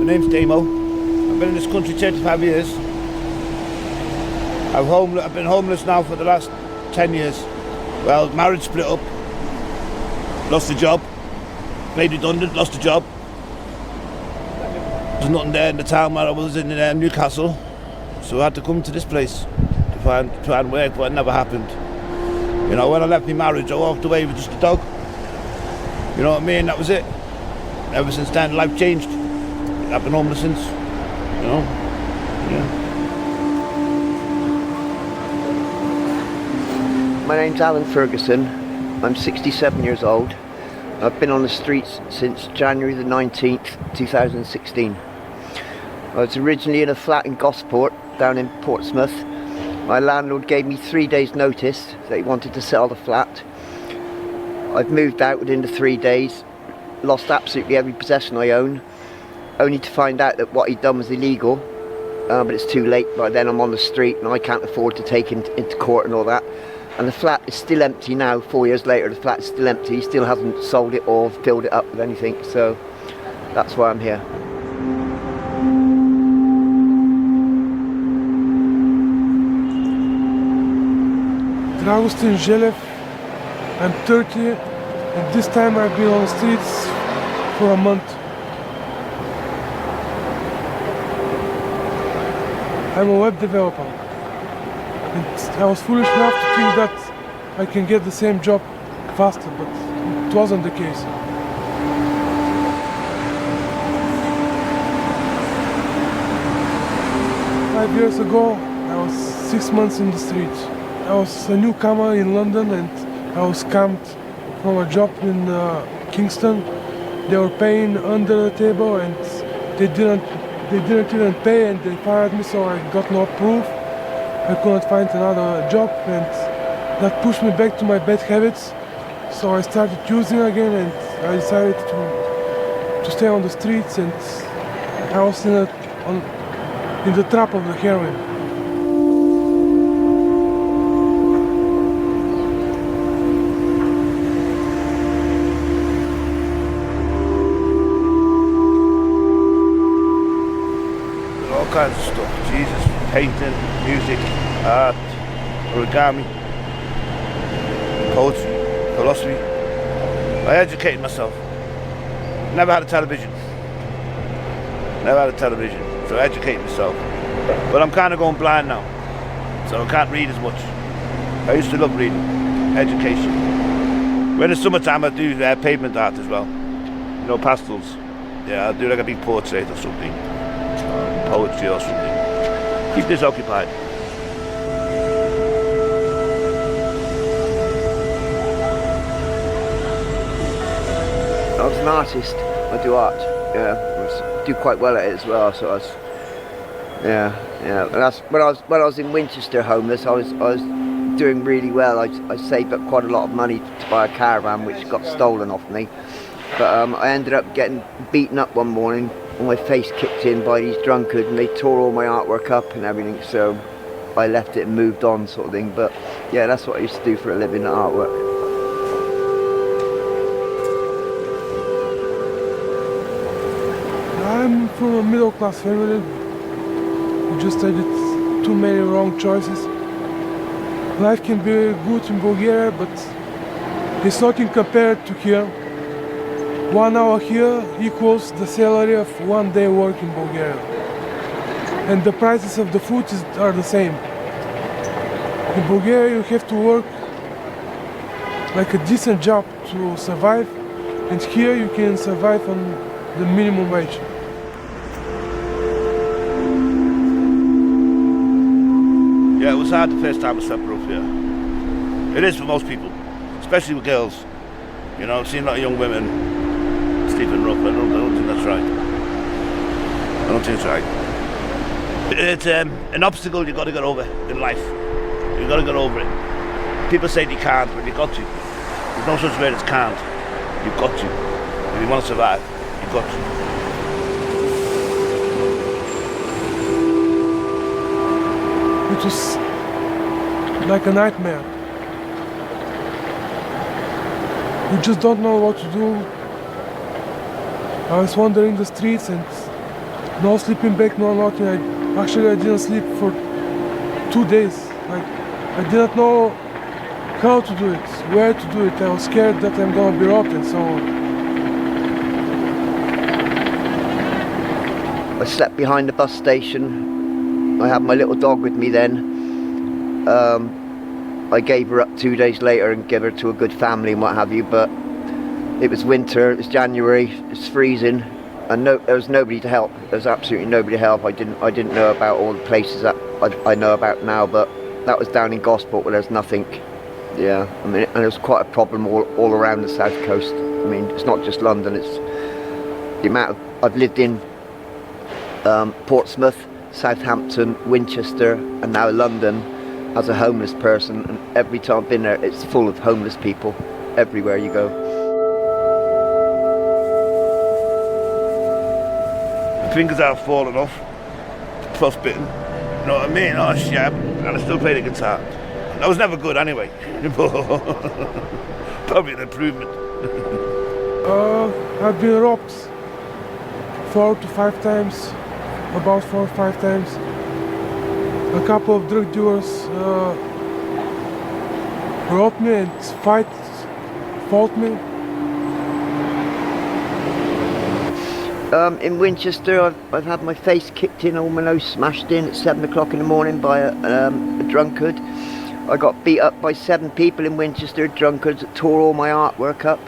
name's Damo. I've been in this country 35 years. I've been homeless now for the last 10 years. Well, marriage split up, lost the job, made redundant, lost the job. There's nothing there in the town where I was in Newcastle, so I had to come to this place to try and work, but it never happened. You know, when I left my marriage, I walked away with just a dog. You know what I mean? That was it. Ever since then, life changed. I've been homeless since, you know. Yeah. My name's Alan Ferguson. I'm 67 years old. I've been on the streets since January the 19th, 2016. I was originally in a flat in Gosport, down in Portsmouth. My landlord gave me 3 days notice that he wanted to sell the flat. I've moved out within the 3 days, lost absolutely every possession I own, only to find out that what he'd done was illegal, but it's too late. By then I'm on the street and I can't afford to take him into court and all that. And the flat is still empty now. 4 years later, the flat is still empty. He still hasn't sold it or filled it up with anything, so that's why I'm here. Augustin Zhelev, I'm 30, and this time I've been on the streets for a month. I'm a web developer, and I was foolish enough to think that I can get the same job faster, but it wasn't the case. Five years ago, I was 6 months in the streets. I was a newcomer in London and I was scammed from a job in Kingston. They were paying under the table and they didn't even pay, and they fired me, so I got no proof. I couldn't find another job, and that pushed me back to my bad habits. So I started using again, and I decided to stay on the streets, and I was in the trap of the heroin. All kinds of stuff. Jesus, painting, music, art, origami, poetry, philosophy. I educated myself. Never had a television. So I educated myself. But I'm kind of going blind now, so I can't read as much. I used to love reading, education. When it's summertime, I do pavement art as well. You know, pastels. Yeah, I'll do like a big portrait or something. Poetry or something. Keep this occupied. I was an artist. I do art. Yeah, I do quite well at it as well. So I was, yeah. And that's when I was in Winchester homeless. I was doing really well. I saved up quite a lot of money to buy a caravan, which got stolen off me. But I ended up getting beaten up one morning. My face kicked in by these drunkards, and they tore all my artwork up and everything, so I left it and moved on, sort of thing. But yeah, that's what I used to do for a living, artwork. I'm from a middle class family. We just did too many wrong choices. Life can be good in Bulgaria, but it's nothing compared to here. 1 hour here equals the salary of 1 day work in Bulgaria. And the prices of the food are the same. In Bulgaria you have to work like a decent job to survive, and here you can survive on the minimum wage. Yeah, it was hard the first time I stepped off here. It is for most people, especially with girls. You know, I've seen a lot of young women sleeping rough. I don't think that's right. I don't think it's right. It's an obstacle you've got to get over in life. You've got to get over it. People say they can't, but you've got to. There's no such word as can't. You've got to. If you want to survive, you've got to. It was like a nightmare. You just don't know what to do. I was wandering the streets and no sleeping bag, no nothing. Actually I didn't sleep for 2 days. Like, I didn't know how to do it, where to do it. I was scared that I'm gonna be robbed and so on. I slept behind the bus station. I had my little dog with me then. I gave her up 2 days later and gave her to a good family and what have you, but it was winter, it was January, it's freezing, and there was nobody to help. There was absolutely nobody to help. I didn't know about all the places that I know about now, but that was down in Gosport where there's nothing. Yeah, I mean, and it was quite a problem all around the south coast. I mean, it's not just London, it's the amount of, I've lived in Portsmouth, Southampton, Winchester, and now London as a homeless person, and every time I've been there, it's full of homeless people everywhere you go. My fingers are falling off, frostbitten, you know what I mean? Oh shit, and I still play the guitar. I was never good anyway, probably an improvement. I've been robbed 4 to 5 times, about 4 or 5 times. A couple of drug dealers robbed me and fought me. In Winchester, I've had my face kicked in, all my nose smashed in at 7 o'clock in the morning by a drunkard. I got beat up by 7 people in Winchester, drunkards that tore all my artwork up.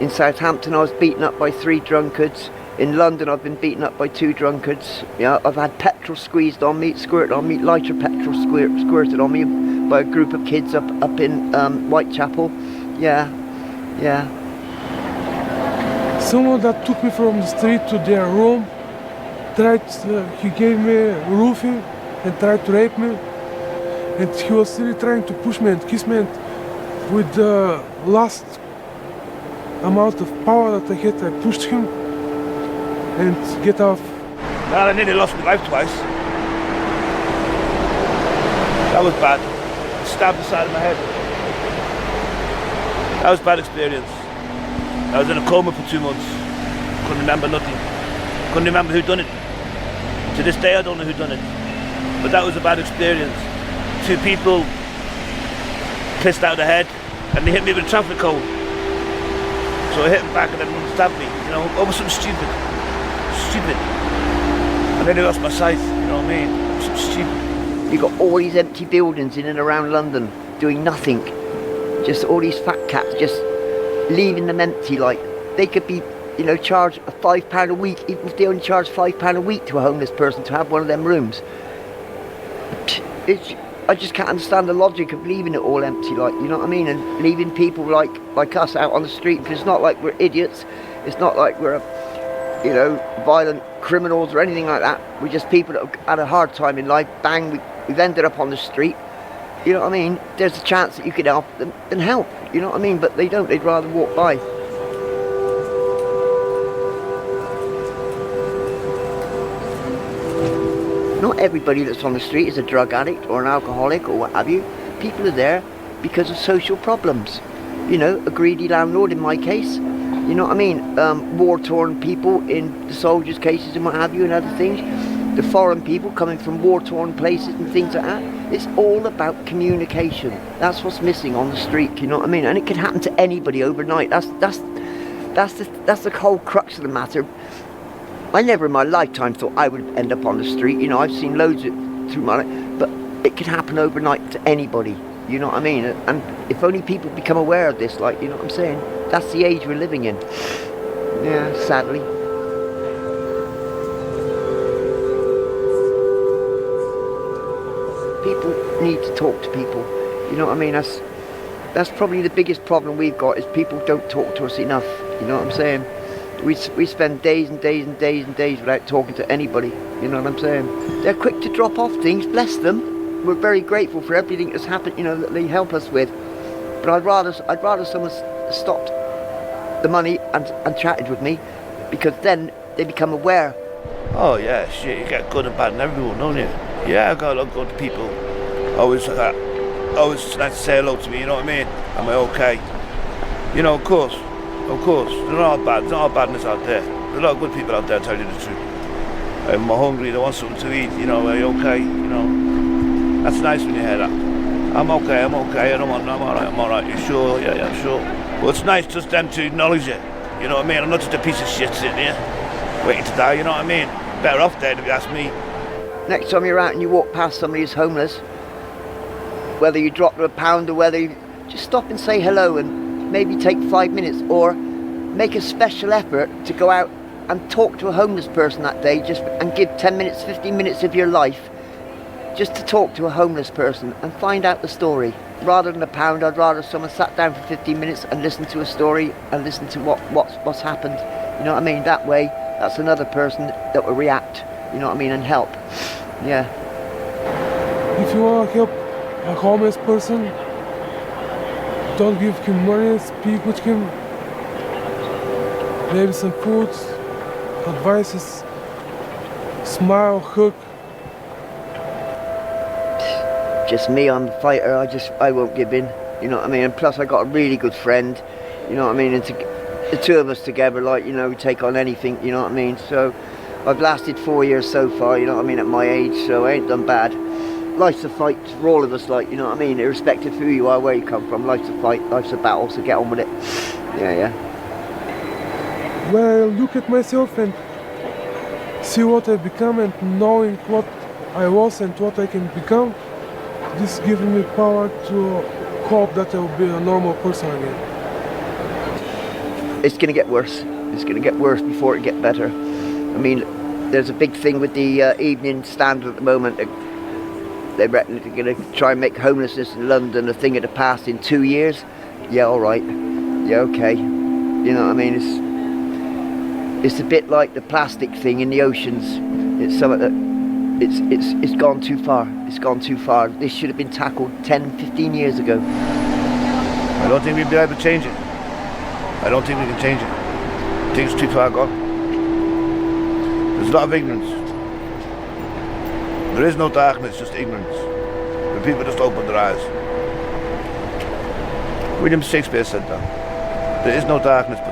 In Southampton, I was beaten up by 3 drunkards. In London, I've been beaten up by 2 drunkards. Yeah, I've had petrol squeezed on me, squirted on me, lighter petrol squirted on me by a group of kids up in Whitechapel. Yeah. Someone that took me from the street to their room, he gave me roofing and tried to rape me. And he was really trying to push me and kiss me, and with the last amount of power that I had, I pushed him and get off. Man, I nearly lost my life twice. That was bad. Stabbed the side of my head. That was a bad experience. I was in a coma for 2 months. Couldn't remember nothing. Couldn't remember who done it. To this day I don't know who done it. But that was a bad experience. 2 people pissed out of the head and they hit me with a traffic cone. So I hit them back and then one stabbed me, you know, over something stupid. And then I lost my sight, you know what I mean? Something stupid. You've got all these empty buildings in and around London doing nothing. Just all these fat cats just leaving them empty. Like, they could be, you know, charged £5 a week, even if they only charge £5 a week to a homeless person to have one of them rooms. I just can't understand the logic of leaving it all empty, like, you know what I mean, and leaving people like us out on the street, because it's not like we're idiots, it's not like we're, you know, violent criminals or anything like that. We're just people that have had a hard time in life. Bang, we've ended up on the street, you know what I mean. There's a chance that you could help them and help, you know what I mean, but they don't, they'd rather walk by. Not everybody that's on the street is a drug addict or an alcoholic or what have you. People are there because of social problems. You know, a greedy landlord in my case. You know what I mean? War-torn people in the soldiers' cases and what have you and other things. The foreign people coming from war-torn places and things like that. It's all about communication. That's what's missing on the street, you know what I mean? And it can happen to anybody overnight. That's the whole crux of the matter. I never in my lifetime thought I would end up on the street. You know, I've seen loads of through my life, but it could happen overnight to anybody. You know what I mean? And if only people become aware of this, like, you know what I'm saying? That's the age we're living in. Yeah, sadly. People need to talk to people. You know what I mean? That's probably the biggest problem we've got, is people don't talk to us enough. You know what I'm saying? We spend days and days and days and days without talking to anybody, you know what I'm saying? They're quick to drop off things, bless them. We're very grateful for everything that's happened, you know, that they help us with. But I'd rather someone stopped the money and chatted with me, because then they become aware. Oh yeah, shit, you get good and bad in everyone, don't you? Yeah, I got a lot of good people. Always nice to say hello to me, you know what I mean? Am I okay? You know, of course. They're not all bad. There's not all badness out there. There's a lot of good people out there, to tell you the truth. I'm hungry, they want something to eat, you know, are you okay? You know, that's nice when you hear that. I'm okay, I don't want, I'm alright, you sure? Yeah, I'm sure. Well, it's nice just them to acknowledge it, you know what I mean? I'm not just a piece of shit sitting here, waiting to die, you know what I mean? Better off dead if you ask me. Next time you're out and you walk past somebody who's homeless, whether you drop them £1 or whether you just stop and say hello and maybe take 5 minutes, or make a special effort to go out and talk to a homeless person that day, just and give 10 minutes, 15 minutes of your life just to talk to a homeless person and find out the story. Rather than £1, I'd rather someone sat down for 15 minutes and listened to a story and listened to what's happened. You know what I mean? That way, that's another person that will react, you know what I mean, and help. Yeah. If you want to help a homeless person, don't give him money, speak with him, maybe some food, advices, smile, hug. Just me, I'm a fighter, I won't give in, you know what I mean, and plus I got a really good friend, you know what I mean, and the two of us together, like, you know, we take on anything, you know what I mean, so I've lasted 4 years so far, you know what I mean, at my age, so I ain't done bad. Life's a fight for all of us, like, you know what I mean, irrespective of who you are, where you come from, life's a fight, life's a battle, so get on with it. Yeah. When I look at myself and see what I've become and knowing what I was and what I can become, this gives me power to hope that I'll be a normal person again. It's going to get worse. It's going to get worse before it gets better. I mean, there's a big thing with the evening standard at the moment. They reckon they're going to try and make homelessness in London a thing of the past in 2 years. Yeah, all right. Yeah, okay. You know what I mean? It's a bit like the plastic thing in the oceans. It's something that it's gone too far. It's gone too far. This should have been tackled 10, 15 years ago. I don't think we'll be able to change it. I don't think we can change it. I think it's too far gone. There's a lot of ignorance. There is no darkness, just ignorance. But people just open their eyes. William Shakespeare said that. There is no darkness but